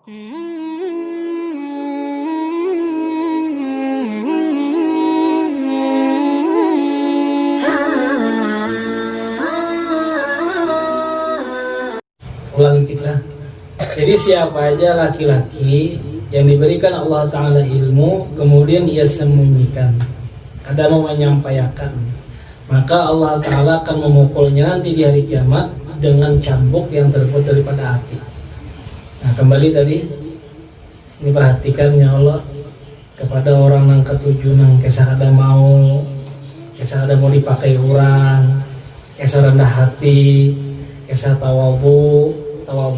Ulangi kita. Jadi siapa aja laki-laki yang diberikan Allah Ta'ala ilmu kemudian ia sembunyikan, ada mau menyampaikan, maka Allah Ta'ala akan memukulnya nanti di hari kiamat dengan cambuk yang terbuat daripada api. Nah kembali tadi, ini perhatikan ya Allah kepada orang yang ketujuh nang kesah ada mau dipakai orang, kesah rendah hati, kesah tawabu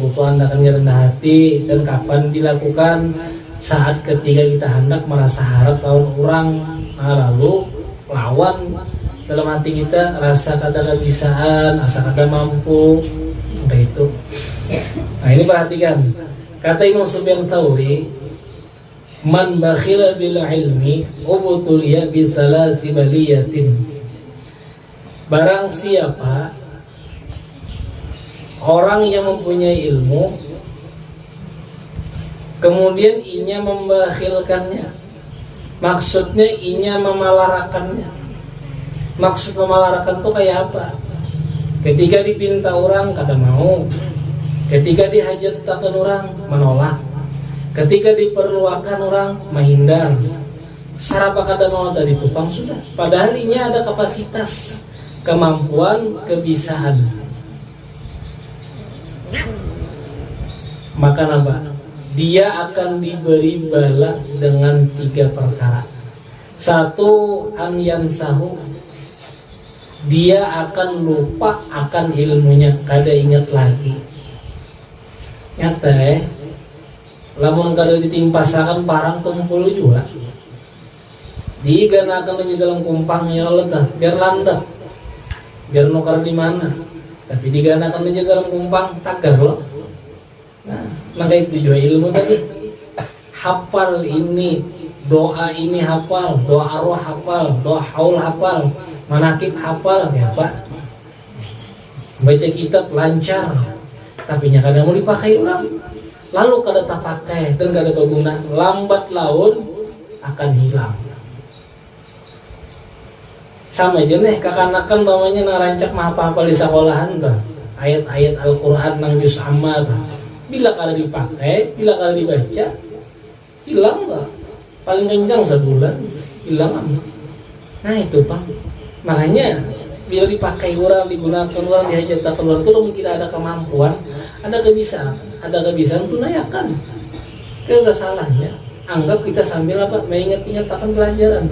itu hendaknya rendah hati. Dan kapan dilakukan? Saat ketika kita hendak merasa harap lawan orang, lalu lawan dalam hati kita rasa kata kebisaan, rasa kata mampu, udah itu. Nah ini perhatikan, kata Imam Sufyan Tsauri, man bakhila bil ilmi ubtuliya bi tsalasi baliyatin. Barang siapa orang yang mempunyai ilmu kemudian inya membakhilkannya, maksudnya inya memalarakannya. Maksud memalarakan itu kayak apa? Ketika dipinta orang kada mau, ketika dihajatkan orang menolak, ketika diperluakan orang menghindar. Sarapa kada mau dari tupang sudah, padahal inya ada kapasitas, kemampuan, kebisaan. Maka apa? Dia akan diberi bala dengan 3 perkara. 1, an yansahu, dia akan lupa akan ilmunya, kada ingat lagi. Nyata lamun kada ditimpasakan parang kumpul juga, diganakan di dalam kumpangnya Allah biar landap, biar nukar di mana. Tapi diganakan aja dalam kumpang tagar loh. Nah, maka itu juga ilmu tadi. Hafal ini, doa ini hafal, doa roh hafal, doa haul hafal, manakib hafal, ya Pak. Baca kitab lancar, tapi nya kadang mau dipakai orang. Lalu kada tak pakai dan kada berguna, lambat laun akan hilang. Sama aja nih kakanakan bawanya narancak mahapal di sekolahan tuh. Ayat-ayat Al-Qur'an nang juz amma tuh. Bila kada dipakai, bila kada dibaca, hilang lah. Paling kencang sebulan hilang. Nah itu Pak. Makanya bila dipakai orang, digunakan orang, dihajatkan orang itu mungkin ada kemampuan, ada kebiasaan tunayakan. Tidak ada salahnya. Anggap kita sambil apa? Mengingat-ingat akan pelajaran.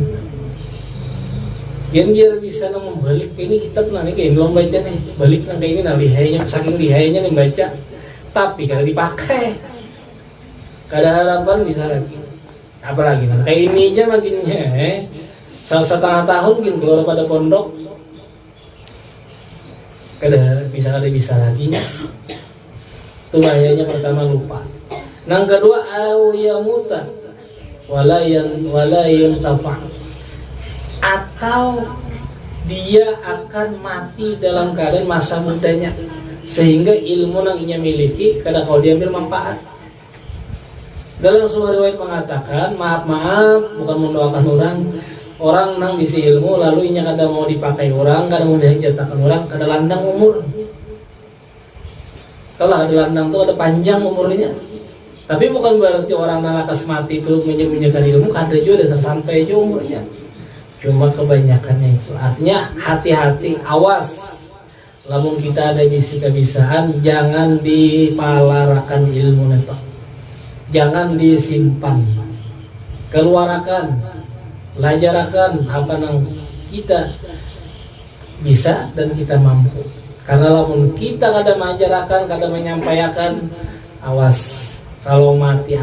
Biar bisa membalik ini kitab nanti kayak belum baca nih, balik nanti ini nah lihainya, saking lihainya nih baca, tapi kalau dipakai kada harapan bisa lagi. Apalagi nah kayak ini aja makinnya setengah tahun mungkin keluar pada pondok kada bisa lagi. Itu bahayanya. Pertama lupa, yang kedua awiyamuta walayan tafa, atau dia akan mati dalam keadaan masa mudanya sehingga ilmu yang ia miliki kada kau diambil manfaat. Dalam sebuah riwayat mengatakan, maaf bukan mendoakan orang nang bisi ilmu lalu inya kada mau dipakai orang, kada mau dihajatkan orang, kada landang umur. Kalau ada landang tuh ada panjang umurnya. Tapi bukan berarti orang nalakas mati itu menyemunyikan ilmu, kada juga dasar sampai juga umurnya. Cuma kebanyakannya itu. Artinya hati-hati, awas. Lamun kita ada bisi kebisaan, jangan dipalarakan ilmu netok. Jangan disimpan. Keluarakan, belajarkan apa yang kita bisa dan kita mampu. Karena lamun kita kada mengajarkan, kada menyampaikan, awas. Kalau mati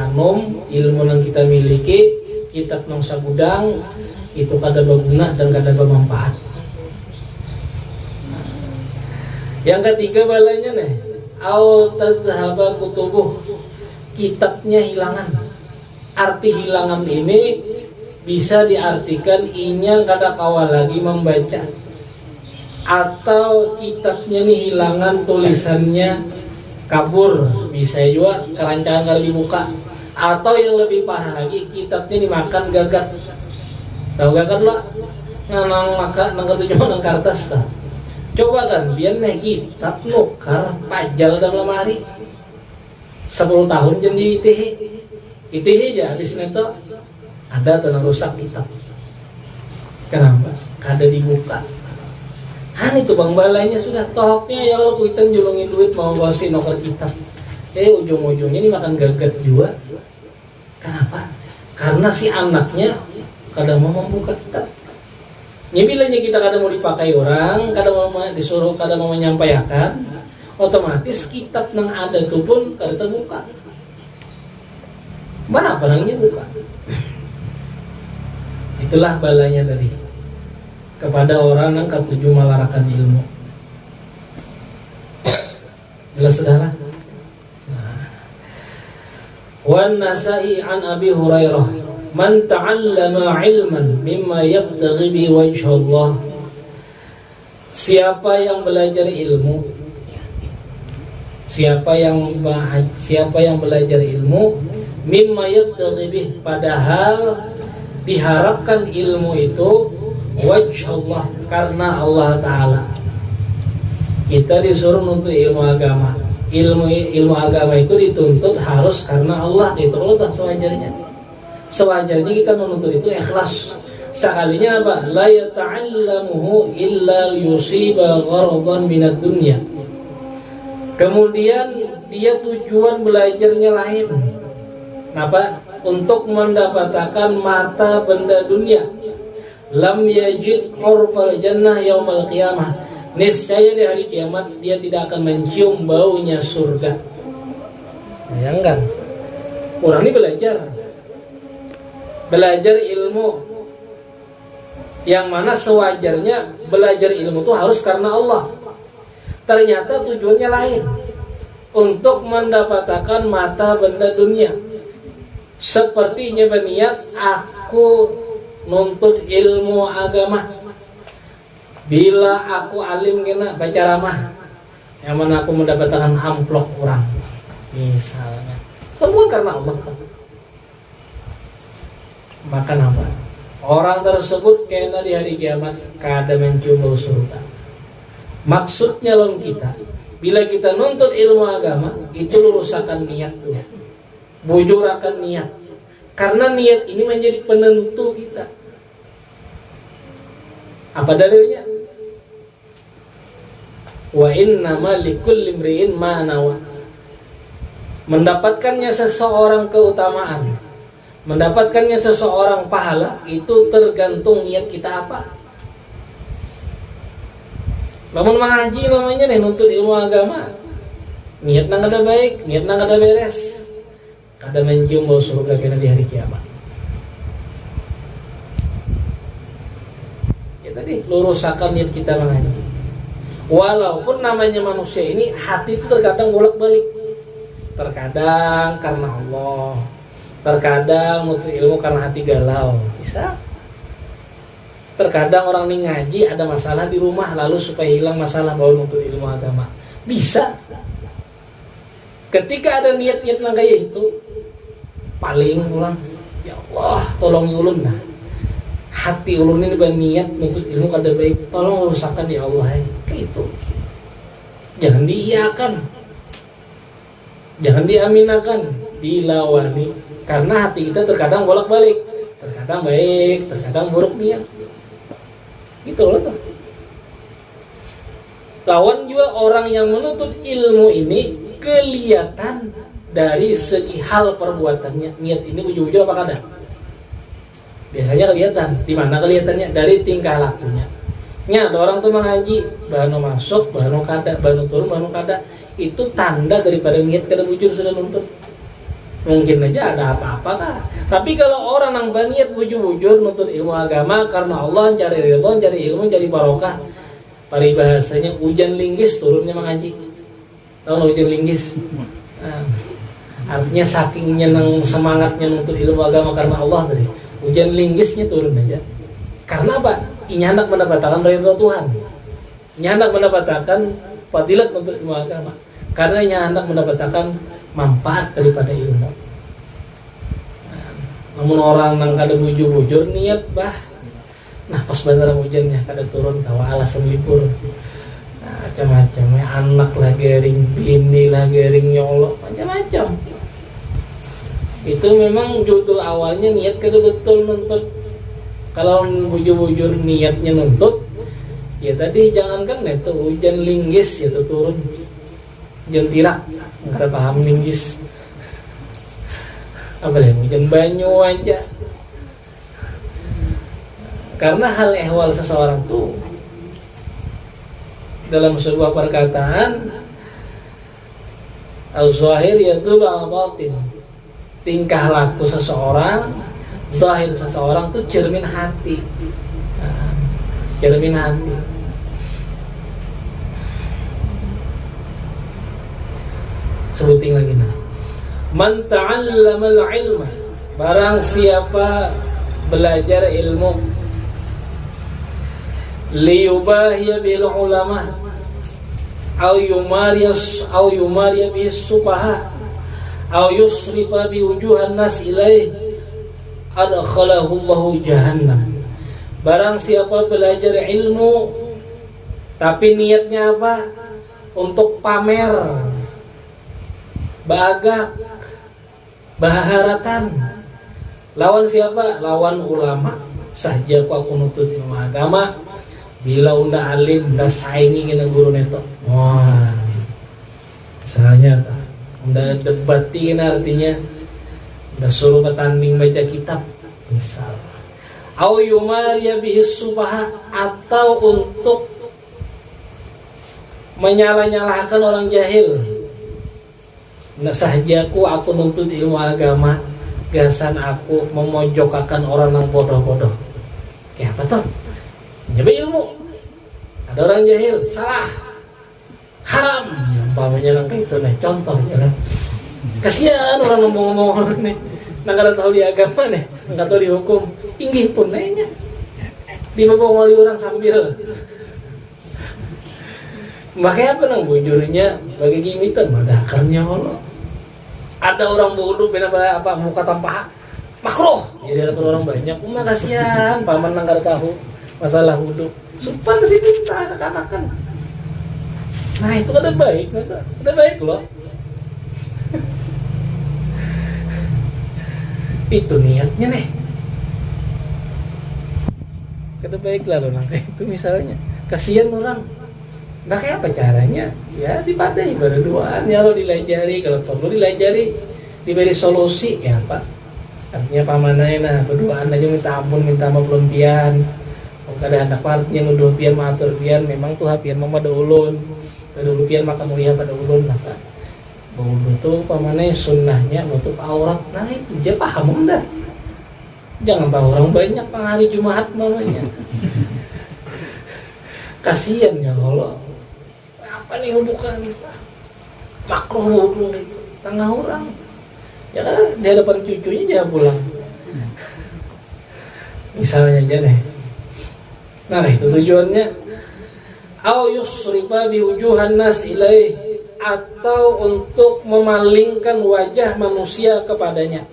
ilmu yang kita miliki, kitab nang sagudang, itu kada berguna dan kada bermanfaat. Yang ketiga balanya nih, au tadhhaba kutubuh, kitabnya hilangan. Arti hilangan ini bisa diartikan inya kada kawal lagi membaca, atau kitabnya nih hilangan tulisannya kabur, bisa juga kerancangan kali dibuka, atau yang lebih parah lagi kitabnya dimakan gagak. Tahu gagak lah? Nang makan nang ketujuh nang kertas tak. Coba kan biar nih kitab nukar pajal dalam lemari 10 tahun jadi itih aja habis neto ada tanah rusak kitab. Kenapa? Kada dibuka. Itu bang balainya sudah tohoknya ya kalau kuitan julungin duit mau basi nukar kitab. Ujung-ujungnya ini makan gagat juga. Kenapa? Karena si anaknya kadang mau membuka kitab. Bilanya kita kadang mau dipakai orang, kadang mau disuruh, kadang mau menyampaikan, otomatis kitab yang ada itu pun kadang terbuka. Mana panangnya buka? Itulah balanya tadi kepada orang yang ketujuh melarakan ilmu. Jelas saudara? Wan Nasa'i an Abi Hurairah, man ta'allama ilman mimma yabtaghi bi wajhi Allah. Siapa yang belajar ilmu, siapa yang belajar ilmu mimma yabtaghi bi, padahal diharapkan ilmu itu wajh Allah, karena Allah Ta'ala. Kita disuruh nuntut ilmu agama. Ilmu agama itu dituntut harus karena Allah. Itu Allah tak sewajarnya kita menuntut itu ikhlas. Sekalinya apa? La yata'allamuhu illa yusiba gharadan minad dunya. Kemudian dia tujuan belajarnya lain. Kenapa? Untuk mendapatkan mata benda dunia. Lam yajid urfal jannah yaumal qiyamah. Niscaya di hari kiamat dia tidak akan mencium baunya surga. Bayangkan, orang ini belajar ilmu yang mana sewajarnya belajar ilmu itu harus karena Allah. Ternyata tujuannya lain, untuk mendapatkan mata benda dunia. Sepertinya berniat aku nuntut ilmu agama. Bila aku alim kena baca ramah, yang mana aku mendapatkan amplop kurang, misalnya. Semua karena Allah. Maka apa? Orang tersebut kena di hari kiamat kada mencium bau surga. Maksudnya lom kita, bila kita nuntut ilmu agama, itu lurusakan niat dulu, bujurakan niat. Karena niat ini menjadi penentu kita. Apa dalilnya? Wa innama likulli imri'in ma nawa. Mendapatkannya seseorang keutamaan, mendapatkannya seseorang pahala, itu tergantung niat kita apa. Namun mengaji namanya nih nuntut ilmu agama, niat nang ada baik, niat nang ada beres, kada mencium bau surga kena di hari kiamat. Ya tadi lurusakan niat kita mengaji. Walaupun namanya manusia ini hati itu terkadang bolak-balik. Terkadang karena Allah, terkadang nuntut ilmu karena hati galau. Bisa. Terkadang orang ini ngaji ada masalah di rumah, lalu supaya hilang masalah baru nuntut ilmu agama. Bisa. Ketika ada niat-niat nang gaya itu, paling pulang, ya Allah, tolong ulun nah. Hati ulun ini berniat nuntut ilmu kada baik, tolong urusakan ya Allah. Kayak itu. Jangan diiyakan, jangan diaminakan, dilawani. Karena hati kita terkadang bolak-balik, terkadang baik, terkadang buruk niat. Gitu loh tuh. Lawan juga orang yang menuntut ilmu ini kelihatan dari segi hal perbuatannya. Niat ini ujung-ujung apa kada? Biasanya kelihatan. Di mana kelihatannya? Dari tingkah lakunya. Ada orang tuh mengaji, baru masuk, baru kada, baru turun, baru kada. Itu tanda daripada niat kada bujur sudah nuntut. Mungkin aja ada apa-apa kah? Tapi kalau orang yang berniat bujur-bujur nuntut ilmu agama karena Allah, cari ridho, cari ilmu, cari barokah. Paribahasanya hujan linggis turunnya mengaji. Tahu nggak hujan linggis? Artinya sakingnya nang semangatnya nuntut ilmu agama karena Allah tadi. Hujan linggisnya turun aja. Karena apa? Ini hendak mendapatkan ridho Tuhan. Ini hendak mendapatkan fadilat untuk ilmu agama. karena nya hendak mendapatkan manfaat daripada ilmu. Namun orang nang kada bujur-bujur niat bah, nah pas bener hujannya kada turun kawa alasan libur, nah, macam-macam ya, anak lah gering, bini lah gering, nyolok macam-macam. Itu memang judul awalnya niat kada betul nuntut. Kalau bujur-bujur niatnya nuntut, ya tadi jangankan itu hujan linggis itu turun, hujan tirak, kada paham linggis. Apalagi hujan banyu aja. Karena hal ehwal seseorang tuh dalam sebuah perkataan al-zahir yadullu ala batin. Tingkah laku seseorang, zahir seseorang tuh cermin hati. Nah, cermin hati. Sebutin lagi nah. Man ta'allama al-ilma, barang siapa belajar ilmu, liyubahiya bil ulama aw yumariya bis subaha aw yusrifa bi wujuhan nas ilaih adkhalahu Allahu jahannam. Barang siapa belajar ilmu tapi niatnya apa? Untuk pamer, bagak, baharakan. Lawan siapa? Lawan ulama. Saja aku nuntut ilmu agama, bila unda alim unda saingi dengan guru neto. Wah, misalnya unda debatin, artinya unda suruh bertanding baca kitab misal. Au yumariya bihis subaha, atau untuk menyalah-nyalahkan orang jahil. Nah saja aku nuntut ilmu agama, gasan aku memojokkan orang yang bodoh-bodoh. Kayak apa tuh? Nyoba ilmu, ada orang jahil, salah, haram, ya, umpamanya nang kayak itu nih, contoh jalan. Kasihan orang ngomong-ngomong nih, nggak tahu di agama nih, nggak tahu di hukum, tinggi pun nanya, di bawah ngoli orang sambil. Makanya apa nang bujurnya bagi gimitan, madakarnya Allah. Ada orang bodoh beda apa muka tanpa makruh, jadi ada orang banyak. Kasihan, paman nang kada tahu masalah wudu, sumpah sih minta anak-anak kan. Nah itu kada baik, kada baik loh. Itu niatnya nih, kada baik lah loh. Nah itu misalnya, kasihan orang. Nah kayak apa caranya? Ya dipadai berduaan, ya lo dilajari, kalau perlu dilajari, diberi solusi ya Pak. Artinya pamanai nah berduaan aja minta ampun, minta maaf belum pian. Kalau kada anak partnya nuduh pian matur pian, memang tuh pian mama ada ulun. Dulu pian makan mulia pada ulun lah Pak. Ulun tuh pamanai sunnahnya nutup aurat. Nah itu aja paham dah. Jangan tahu orang banyak pang hari Jumat mamanya. Kasihan ya Allah. Apa nih hubungan makruh wudu itu tengah orang ya kan di hadapan cucunya dia pulang misalnya aja nih. Nah itu tujuannya au yusrifa bi wujuhan nas ilaih, atau untuk memalingkan wajah manusia kepadanya.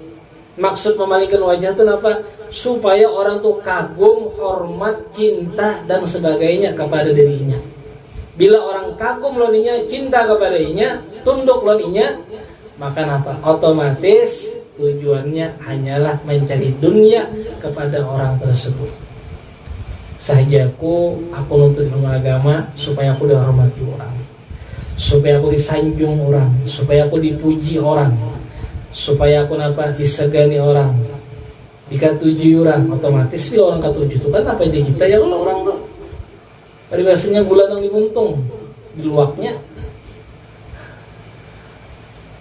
Maksud memalingkan wajah itu apa? Supaya orang tuh kagum, hormat, cinta dan sebagainya kepada dirinya. Bila orang kagum loninya, cinta kepadanya, tunduk loninya, maka apa? Otomatis tujuannya hanyalah mencari dunia kepada orang tersebut. Sahajaku, aku nuntut ilmu agama supaya aku dihormati orang, supaya aku disanjung orang, supaya aku dipuji orang, supaya aku disegani orang, dikatuji orang. Otomatis bila orang katuji itu kan apa aja kita ya kalau orang tuh. Peribahasanya gula yang dibuntung, diluaknya.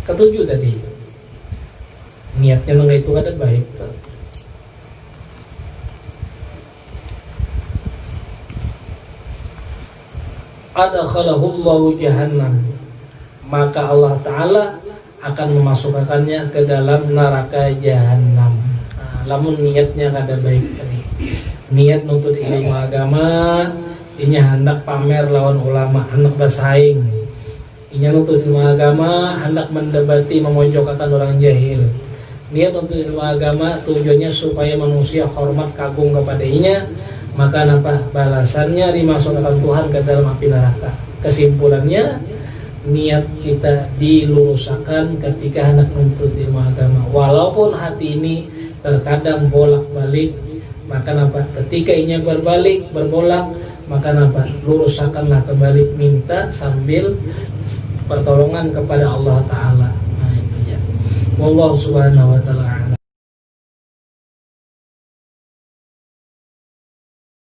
Ketujuh tadi, niatnya nggak itu ada baik. Adkhalahullahu jahannam, maka Allah Ta'ala akan memasukkannya ke dalam neraka jahannam. Nah, lamun niatnya kada baik tadi, niat nuntut ilmu agama, inya hendak pamer lawan ulama, hendak bersaing, Inya nuntut ilmu agama hendak mendebati memojokkan orang jahil. Niat untuk ilmu agama tujuannya supaya manusia hormat kagum kepadanya, maka nampak balasannya dimasukkan Tuhan ke dalam api neraka. Kesimpulannya, niat kita diluruskan ketika hendak menuntut ilmu agama. Walaupun hati ini terkadang bolak-balik, maka nampak ketika inya berbolak, maka nampak luruskanlah kembali, minta sambil pertolongan kepada Allah Ta'ala. Nah itu ya. Wallahu subhanahu wa ta'ala.